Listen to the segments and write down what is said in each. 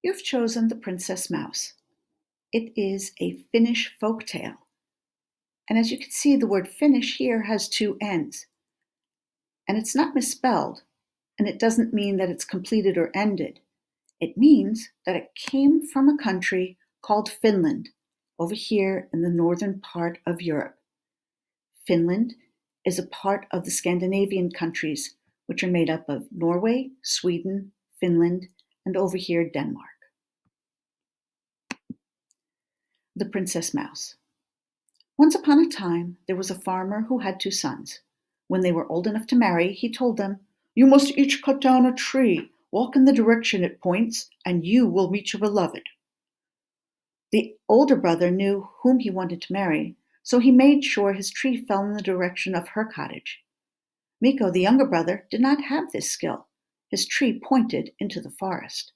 You've chosen The Princess Mouse. It is a Finnish folk tale. And as you can see, the word Finnish here has two N's. And it's not misspelled, and it doesn't mean that it's completed or ended. It means that it came from a country called Finland, over here in the northern part of Europe. Finland is a part of the Scandinavian countries, which are made up of Norway, Sweden, Finland, and over here, Denmark. The Princess Mouse. Once upon a time, there was a farmer who had two sons. When they were old enough to marry, he told them, "You must each cut down a tree, walk in the direction it points, and you will meet your beloved." The older brother knew whom he wanted to marry, so he made sure his tree fell in the direction of her cottage. Mikko, the younger brother, did not have this skill. His tree pointed into the forest.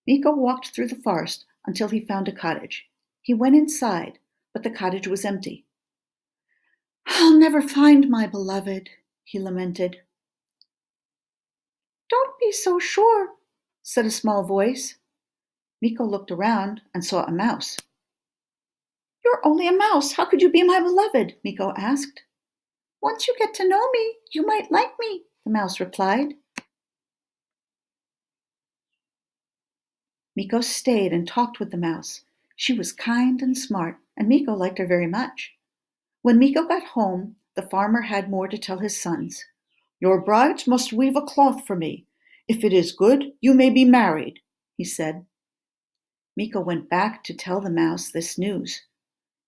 Mikko walked through the forest until he found a cottage. He went inside, but the cottage was empty. "I'll never find my beloved," he lamented. "Don't be so sure," said a small voice. Mikko looked around and saw a mouse. "You're only a mouse. How could you be my beloved?" Mikko asked. "Once you get to know me, you might like me," the mouse replied. Mikko stayed and talked with the mouse. She was kind and smart, and Mikko liked her very much. When Mikko got home, the farmer had more to tell his sons. "Your brides must weave a cloth for me. If it is good, you may be married," he said. Mikko went back to tell the mouse this news.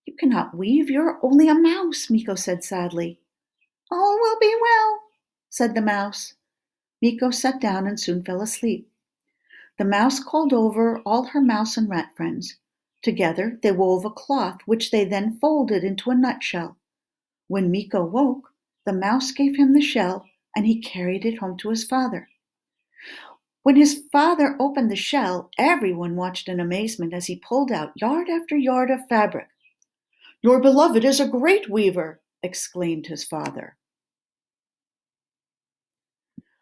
"You cannot weave, you're only a mouse," Mikko said sadly. "All will be well," said the mouse. Mikko sat down and soon fell asleep. The mouse called over all her mouse and rat friends. Together they wove a cloth, which they then folded into a nutshell. When Mikko woke, the mouse gave him the shell, and he carried it home to his father. When his father opened the shell, everyone watched in amazement as he pulled out yard after yard of fabric. "Your beloved is a great weaver," exclaimed his father.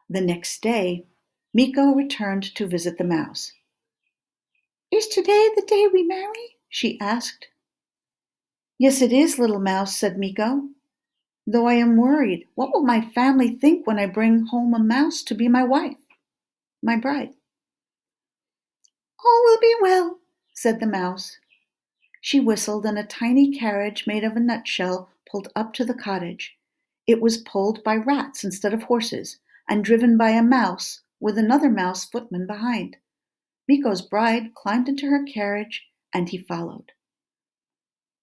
The next day, Mikko returned to visit the mouse. "Is today the day we marry?" she asked. "Yes, it is, little mouse," said Mikko. "Though I am worried. What will my family think when I bring home a mouse to be my wife, my bride?" "All will be well," said the mouse. She whistled, and a tiny carriage made of a nutshell pulled up to the cottage. It was pulled by rats instead of horses, and driven by a mouse with another mouse footman behind. Mikko's bride climbed into her carriage, and he followed.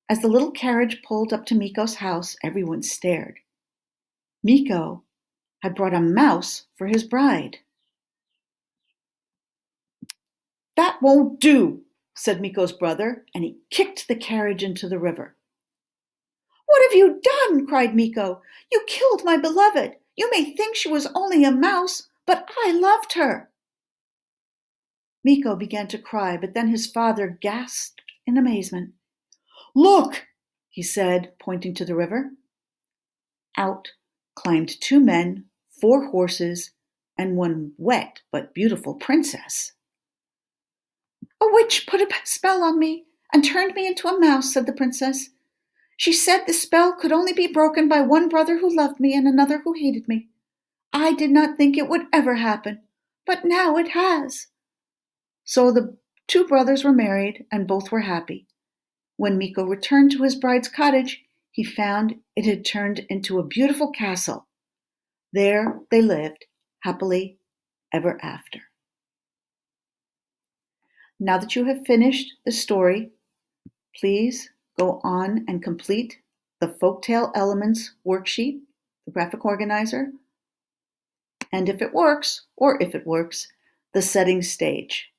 As the little carriage pulled up to Mikko's house, everyone stared. Mikko had brought a mouse for his bride. "That won't do," said Mikko's brother, and he kicked the carriage into the river. "What have you done?" cried Mikko. "You killed my beloved. You may think she was only a mouse, but I loved her." Mikko began to cry, but then his father gasped in amazement. "Look," he said, pointing to the river. Out climbed two men, 4 horses, and one wet but beautiful princess. "A witch put a spell on me and turned me into a mouse," said the princess. "She said the spell could only be broken by one brother who loved me and another who hated me. I did not think it would ever happen, but now it has." So the 2 brothers were married, and both were happy. When Mikko returned to his bride's cottage, he found it had turned into a beautiful castle. There they lived, happily ever after. Now that you have finished the story, please go on and complete the Folktale Elements worksheet, the graphic organizer, and if it works, the setting stage.